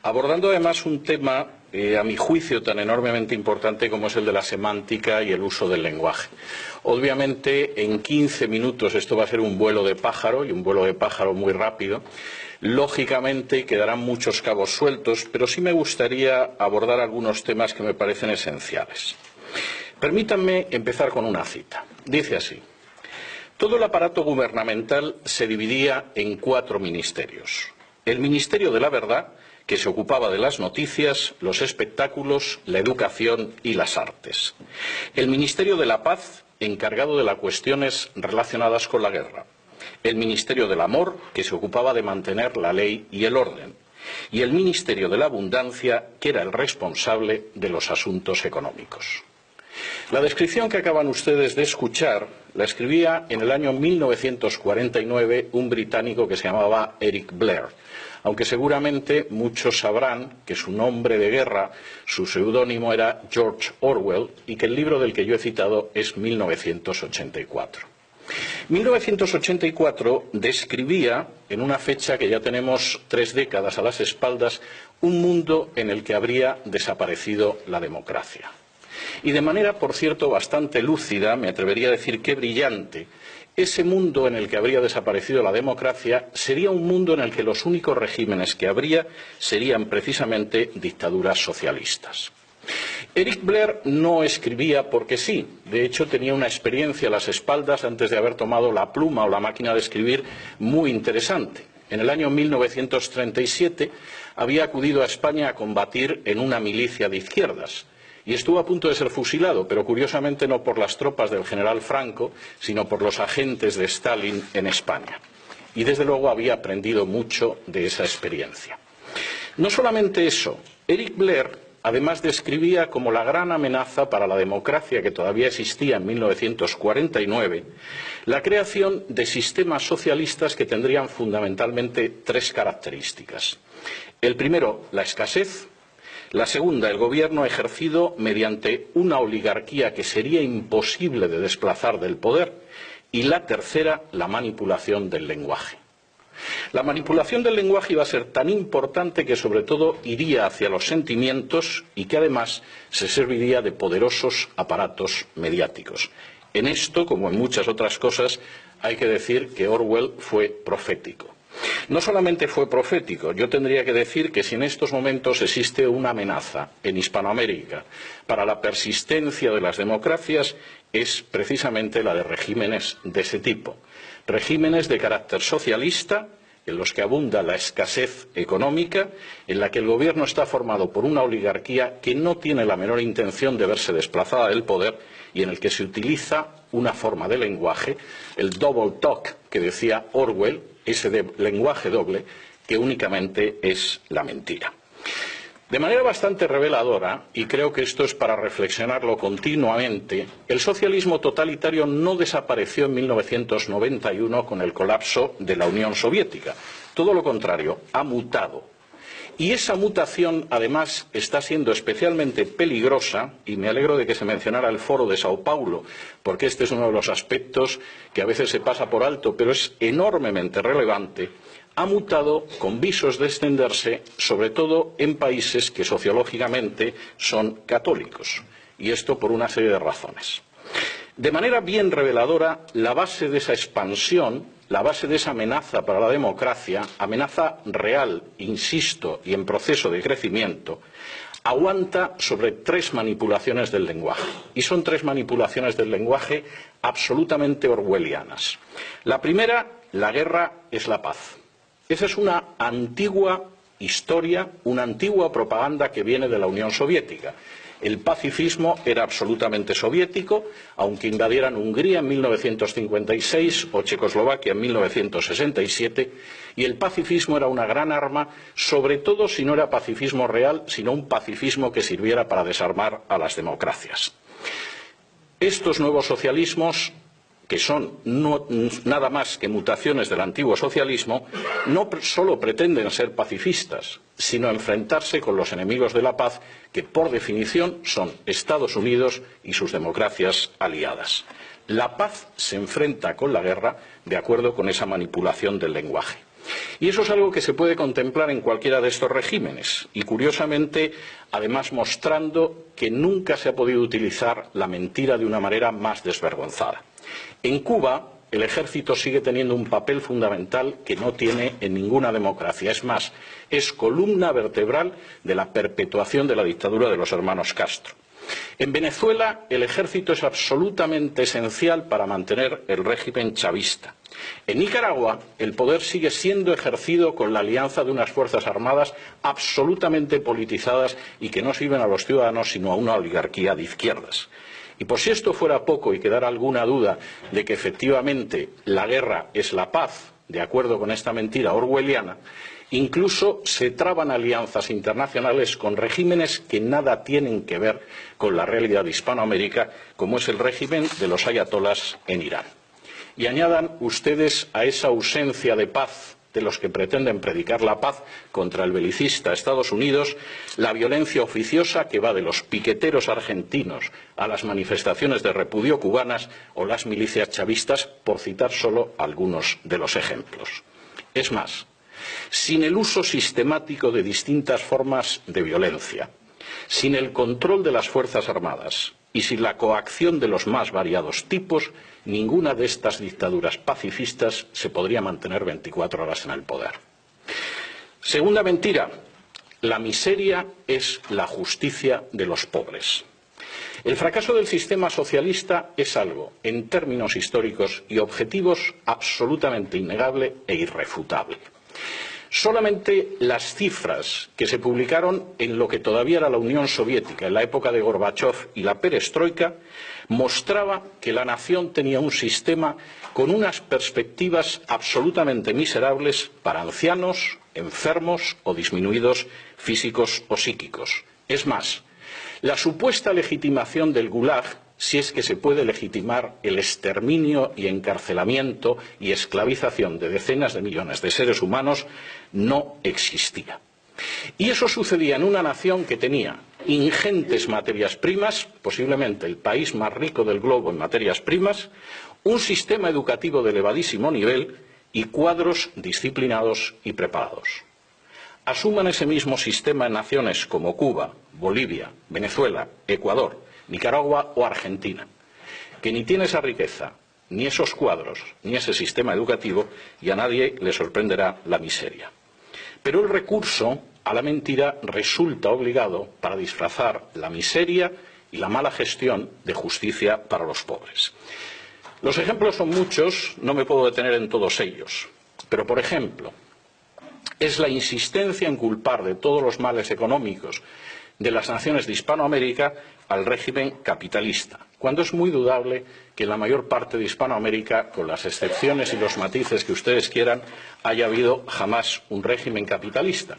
abordando además un tema, a mi juicio, tan enormemente importante como es el de la semántica y el uso del lenguaje. Obviamente, en 15 minutos esto va a ser un vuelo de pájaro, y un vuelo de pájaro muy rápido. Lógicamente quedarán muchos cabos sueltos, pero sí me gustaría abordar algunos temas que me parecen esenciales. Permítanme empezar con una cita. Dice así: todo el aparato gubernamental se dividía en 4 ministerios. El Ministerio de la Verdad, que se ocupaba de las noticias, los espectáculos, la educación y las artes. El Ministerio de la Paz, encargado de las cuestiones relacionadas con la guerra. El Ministerio del Amor, que se ocupaba de mantener la ley y el orden. Y el Ministerio de la Abundancia, que era el responsable de los asuntos económicos. La descripción que acaban ustedes de escuchar la escribía en el año 1949 un británico que se llamaba Eric Blair, aunque seguramente muchos sabrán que su nombre de guerra, su seudónimo era George Orwell, y que el libro del que yo he citado es 1984. 1984 describía, en una fecha que ya tenemos 3 décadas a las espaldas, un mundo en el que habría desaparecido la democracia. Y de manera, por cierto, bastante lúcida, me atrevería a decir que brillante, ese mundo en el que habría desaparecido la democracia sería un mundo en el que los únicos regímenes que habría serían precisamente dictaduras socialistas. Eric Blair no escribía porque sí, de hecho tenía una experiencia a las espaldas antes de haber tomado la pluma o la máquina de escribir muy interesante. En el año 1937 había acudido a España a combatir en una milicia de izquierdas. Y estuvo a punto de ser fusilado, pero curiosamente no por las tropas del general Franco, sino por los agentes de Stalin en España. Y desde luego había aprendido mucho de esa experiencia. No solamente eso, Eric Blair además describía como la gran amenaza para la democracia que todavía existía en 1949, la creación de sistemas socialistas que tendrían fundamentalmente 3 características. El primero, la escasez. La segunda, el gobierno ejercido mediante una oligarquía que sería imposible de desplazar del poder. Y la tercera, la manipulación del lenguaje. La manipulación del lenguaje iba a ser tan importante que sobre todo iría hacia los sentimientos y que además se serviría de poderosos aparatos mediáticos. En esto, como en muchas otras cosas, hay que decir que Orwell fue profético. No solamente fue profético, yo tendría que decir que si en estos momentos existe una amenaza en Hispanoamérica para la persistencia de las democracias, es precisamente la de regímenes de ese tipo. Regímenes de carácter socialista, en los que abunda la escasez económica, en la que el gobierno está formado por una oligarquía que no tiene la menor intención de verse desplazada del poder y en el que se utiliza una forma de lenguaje, el double talk que decía Orwell, ese lenguaje doble que únicamente es la mentira. De manera bastante reveladora, y creo que esto es para reflexionarlo continuamente, el socialismo totalitario no desapareció en 1991 con el colapso de la Unión Soviética. Todo lo contrario, ha mutado. Y esa mutación, además, está siendo especialmente peligrosa, y me alegro de que se mencionara el Foro de Sao Paulo, porque este es uno de los aspectos que a veces se pasa por alto, pero es enormemente relevante. Ha mutado con visos de extenderse, sobre todo en países que sociológicamente son católicos, y esto por una serie de razones. De manera bien reveladora, la base de esa expansión, la base de esa amenaza para la democracia, amenaza real, insisto, y en proceso de crecimiento, aguanta sobre 3 manipulaciones del lenguaje. Y son 3 manipulaciones del lenguaje absolutamente orwellianas. La primera, la guerra es la paz. Esa es una antigua historia, una antigua propaganda que viene de la Unión Soviética. El pacifismo era absolutamente soviético, aunque invadieran Hungría en 1956 o Checoslovaquia en 1967, y el pacifismo era una gran arma, sobre todo si no era pacifismo real, sino un pacifismo que sirviera para desarmar a las democracias. Estos nuevos socialismos, que son nada más que mutaciones del antiguo socialismo, no solo pretenden ser pacifistas, sino enfrentarse con los enemigos de la paz, que por definición son Estados Unidos y sus democracias aliadas. La paz se enfrenta con la guerra de acuerdo con esa manipulación del lenguaje. Y eso es algo que se puede contemplar en cualquiera de estos regímenes y, curiosamente, además mostrando que nunca se ha podido utilizar la mentira de una manera más desvergonzada. En Cuba, el ejército sigue teniendo un papel fundamental que no tiene en ninguna democracia. Es más, es columna vertebral de la perpetuación de la dictadura de los hermanos Castro. En Venezuela, el ejército es absolutamente esencial para mantener el régimen chavista. En Nicaragua, el poder sigue siendo ejercido con la alianza de unas fuerzas armadas absolutamente politizadas y que no sirven a los ciudadanos sino a una oligarquía de izquierdas. Y por si esto fuera poco y quedara alguna duda de que efectivamente la guerra es la paz, de acuerdo con esta mentira orwelliana, incluso se traban alianzas internacionales con regímenes que nada tienen que ver con la realidad de Hispanoamérica, como es el régimen de los ayatolás en Irán. Y añadan ustedes a esa ausencia de paz de los que pretenden predicar la paz contra el belicista Estados Unidos, la violencia oficiosa que va de los piqueteros argentinos a las manifestaciones de repudio cubanas o las milicias chavistas, por citar solo algunos de los ejemplos. Es más, sin el uso sistemático de distintas formas de violencia, sin el control de las Fuerzas Armadas y sin la coacción de los más variados tipos, ninguna de estas dictaduras pacifistas se podría mantener 24 horas en el poder. Segunda mentira, la miseria es la justicia de los pobres. El fracaso del sistema socialista es algo, en términos históricos y objetivos, absolutamente innegable e irrefutable. Solamente las cifras que se publicaron en lo que todavía era la Unión Soviética, en la época de Gorbachov y la perestroika, mostraba que la nación tenía un sistema con unas perspectivas absolutamente miserables para ancianos, enfermos o disminuidos físicos o psíquicos. Es más, la supuesta legitimación del Gulag, si es que se puede legitimar el exterminio y encarcelamiento y esclavización de decenas de millones de seres humanos, no existía. Y eso sucedía en una nación que tenía ingentes materias primas, posiblemente el país más rico del globo en materias primas, un sistema educativo de elevadísimo nivel y cuadros disciplinados y preparados. Asuman ese mismo sistema en naciones como Cuba, Bolivia, Venezuela, Ecuador, Nicaragua o Argentina, que ni tiene esa riqueza, ni esos cuadros, ni ese sistema educativo, y a nadie le sorprenderá la miseria. Pero el recurso a la mentira resulta obligado para disfrazar la miseria y la mala gestión de justicia para los pobres. Los ejemplos son muchos, no me puedo detener en todos ellos, pero por ejemplo, es la insistencia en culpar de todos los males económicos de las naciones de Hispanoamérica al régimen capitalista, cuando es muy dudable que en la mayor parte de Hispanoamérica, con las excepciones y los matices que ustedes quieran, haya habido jamás un régimen capitalista.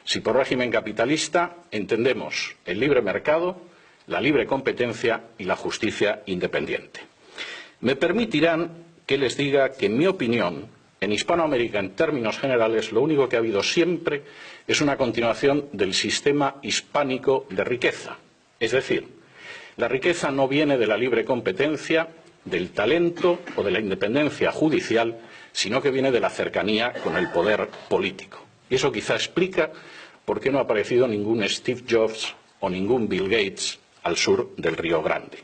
Si por régimen capitalista entendemos el libre mercado, la libre competencia y la justicia independiente. Me permitirán que les diga que, en mi opinión, en Hispanoamérica, en términos generales, lo único que ha habido siempre es una continuación del sistema hispánico de riqueza. Es decir, la riqueza no viene de la libre competencia, del talento o de la independencia judicial, sino que viene de la cercanía con el poder político. Y eso quizá explica por qué no ha aparecido ningún Steve Jobs o ningún Bill Gates al sur del Río Grande.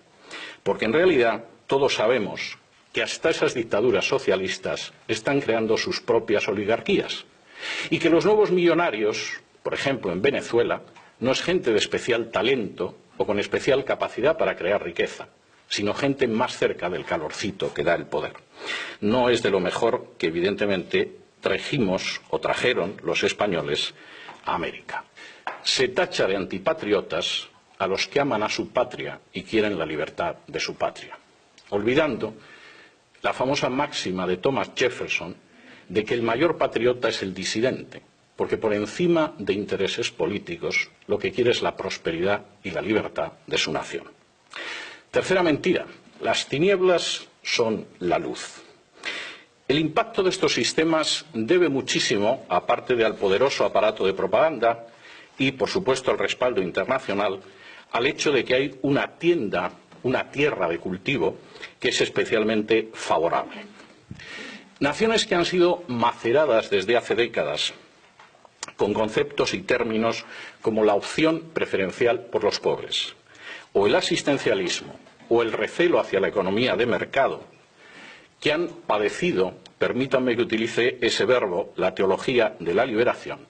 Porque en realidad todos sabemos que hasta esas dictaduras socialistas están creando sus propias oligarquías y que los nuevos millonarios, por ejemplo en Venezuela, no es gente de especial talento o con especial capacidad para crear riqueza, sino gente más cerca del calorcito que da el poder. No es de lo mejor que evidentemente trajimos o trajeron los españoles a América. Se tacha de antipatriotas a los que aman a su patria y quieren la libertad de su patria, olvidando la famosa máxima de Thomas Jefferson de que el mayor patriota es el disidente, porque por encima de intereses políticos lo que quiere es la prosperidad y la libertad de su nación. Tercera mentira, las tinieblas son la luz. El impacto de estos sistemas debe muchísimo, aparte de al poderoso aparato de propaganda y, por supuesto, al respaldo internacional, al hecho de que hay una tierra de cultivo que es especialmente favorable. Naciones que han sido maceradas desde hace décadas con conceptos y términos como la opción preferencial por los pobres, o el asistencialismo, o el recelo hacia la economía de mercado, que han padecido, permítanme que utilice ese verbo, la teología de la liberación,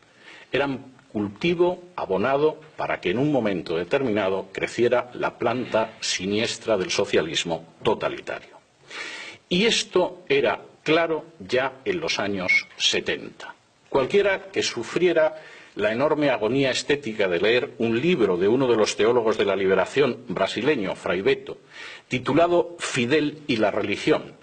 eran cultivo abonado para que en un momento determinado creciera la planta siniestra del socialismo totalitario. Y esto era claro ya en los años 70. Cualquiera que sufriera la enorme agonía estética de leer un libro de uno de los teólogos de la liberación brasileño, Frei Beto, titulado Fidel y la religión,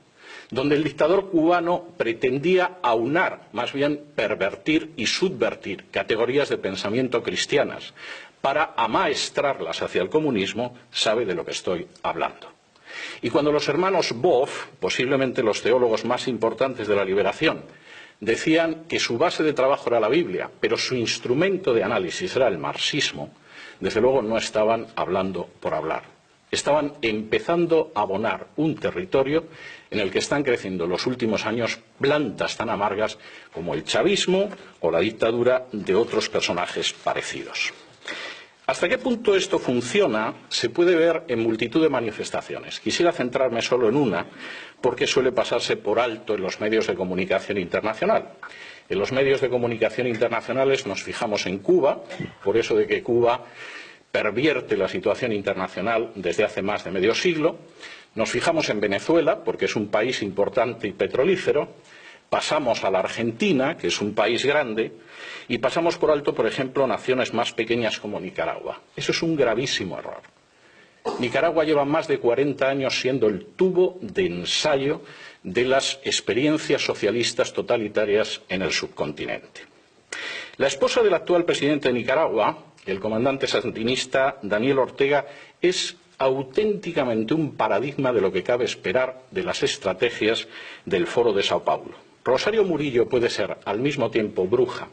donde el dictador cubano pretendía aunar, más bien pervertir y subvertir categorías de pensamiento cristianas para amaestrarlas hacia el comunismo, sabe de lo que estoy hablando. Y cuando los hermanos Boff, posiblemente los teólogos más importantes de la liberación, decían que su base de trabajo era la Biblia, pero su instrumento de análisis era el marxismo, desde luego no estaban hablando por hablar. Estaban empezando a abonar un territorio en el que están creciendo en los últimos años plantas tan amargas como el chavismo o la dictadura de otros personajes parecidos. ¿Hasta qué punto esto funciona? Se puede ver en multitud de manifestaciones. Quisiera centrarme solo en una, porque suele pasarse por alto en los medios de comunicación internacional. En los medios de comunicación internacionales nos fijamos en Cuba, por eso de que Cuba pervierte la situación internacional desde hace más de medio siglo. Nos fijamos en Venezuela, porque es un país importante y petrolífero. Pasamos a la Argentina, que es un país grande, y pasamos por alto, por ejemplo, naciones más pequeñas como Nicaragua. Eso es un gravísimo error. Nicaragua lleva más de 40 años siendo el tubo de ensayo de las experiencias socialistas totalitarias en el subcontinente. La esposa del actual presidente de Nicaragua, el comandante sandinista Daniel Ortega, es auténticamente un paradigma de lo que cabe esperar de las estrategias del Foro de Sao Paulo. Rosario Murillo puede ser al mismo tiempo bruja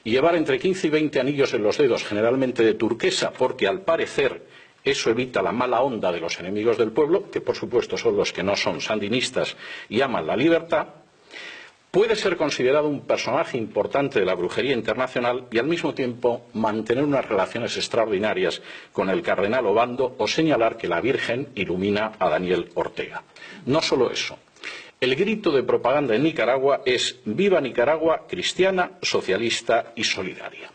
y llevar entre 15 y 20 anillos en los dedos, generalmente de turquesa, porque al parecer eso evita la mala onda de los enemigos del pueblo, que por supuesto son los que no son sandinistas y aman la libertad. Puede ser considerado un personaje importante de la brujería internacional y al mismo tiempo mantener unas relaciones extraordinarias con el cardenal Obando o señalar que la Virgen ilumina a Daniel Ortega. No solo eso. El grito de propaganda en Nicaragua es «Viva Nicaragua, cristiana, socialista y solidaria».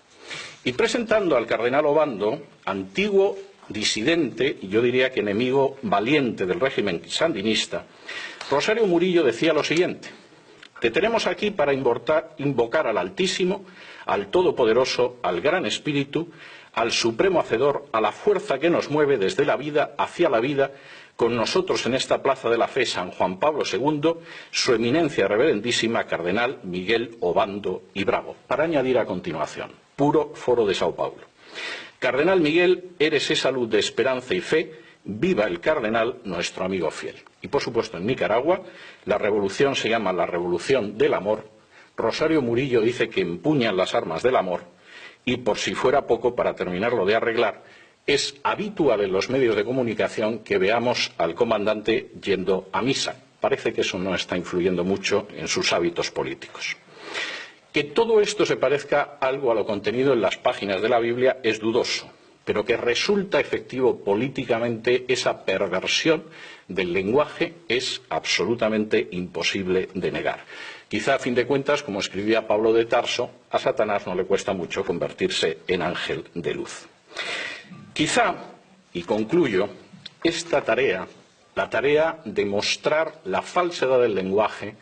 Y presentando al cardenal Obando, antiguo disidente y yo diría que enemigo valiente del régimen sandinista, Rosario Murillo decía lo siguiente: «Te tenemos aquí para invocar al Altísimo, al Todopoderoso, al Gran Espíritu, al Supremo Hacedor, a la fuerza que nos mueve desde la vida hacia la vida, con nosotros en esta Plaza de la Fe San Juan Pablo II, su eminencia reverendísima Cardenal Miguel Obando y Bravo». Para añadir a continuación, puro Foro de Sao Paulo: «Cardenal Miguel, eres esa luz de esperanza y fe, viva el cardenal, nuestro amigo fiel». Y por supuesto en Nicaragua la revolución se llama la Revolución del Amor. Rosario Murillo dice que empuñan las armas del amor y, por si fuera poco, para terminarlo de arreglar, es habitual en los medios de comunicación que veamos al comandante yendo a misa. Parece que eso no está influyendo mucho en sus hábitos políticos. Que todo esto se parezca algo a lo contenido en las páginas de la Biblia es dudoso, pero que resulta efectivo políticamente esa perversión del lenguaje es absolutamente imposible de negar. Quizá, a fin de cuentas, como escribía Pablo de Tarso, a Satanás no le cuesta mucho convertirse en ángel de luz. Quizá, y concluyo, esta tarea, la tarea de mostrar la falsedad del lenguaje,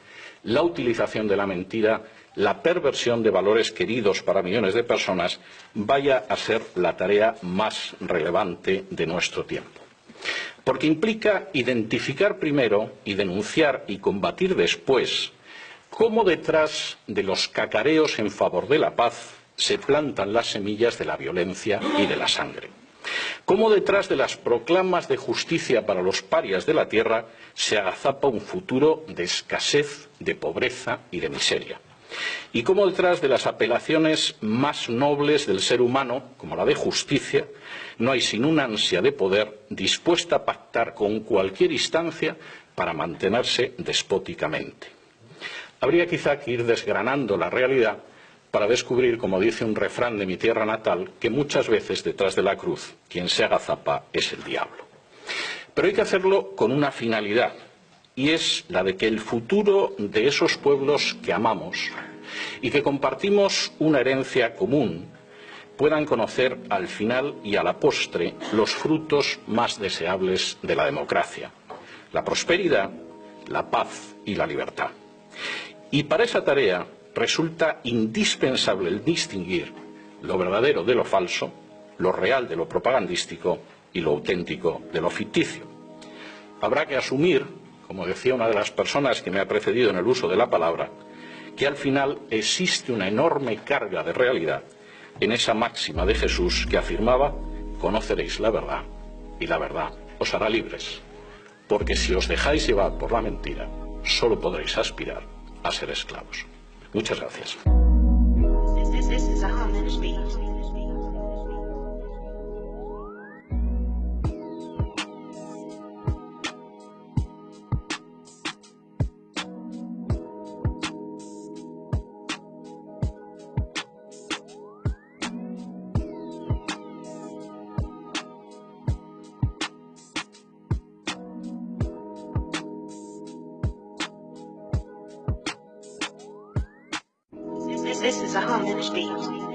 la utilización de la mentira, la perversión de valores queridos para millones de personas, vaya a ser la tarea más relevante de nuestro tiempo. Porque implica identificar primero y denunciar y combatir después cómo detrás de los cacareos en favor de la paz se plantan las semillas de la violencia y de la sangre. Cómo detrás de las proclamas de justicia para los parias de la tierra se agazapa un futuro de escasez, de pobreza y de miseria. Y cómo detrás de las apelaciones más nobles del ser humano, como la de justicia, no hay sino una ansia de poder dispuesta a pactar con cualquier instancia para mantenerse despóticamente. habría quizá que ir desgranando la realidad para descubrir, como dice un refrán de mi tierra natal, que muchas veces detrás de la cruz quien se agazapa es el diablo. Pero hay que hacerlo con una finalidad, y es la de que el futuro de esos pueblos que amamos y que compartimos una herencia común puedan conocer al final y a la postre los frutos más deseables de la democracia: la prosperidad, la paz y la libertad. Y para esa tarea resulta indispensable el distinguir lo verdadero de lo falso, lo real de lo propagandístico y lo auténtico de lo ficticio. Habrá que asumir, como decía una de las personas que me ha precedido en el uso de la palabra, que al final existe una enorme carga de realidad en esa máxima de Jesús que afirmaba: conoceréis la verdad y la verdad os hará libres, porque si os dejáis llevar por la mentira, solo podréis aspirar a ser esclavos. Muchas gracias. This is a homage beat.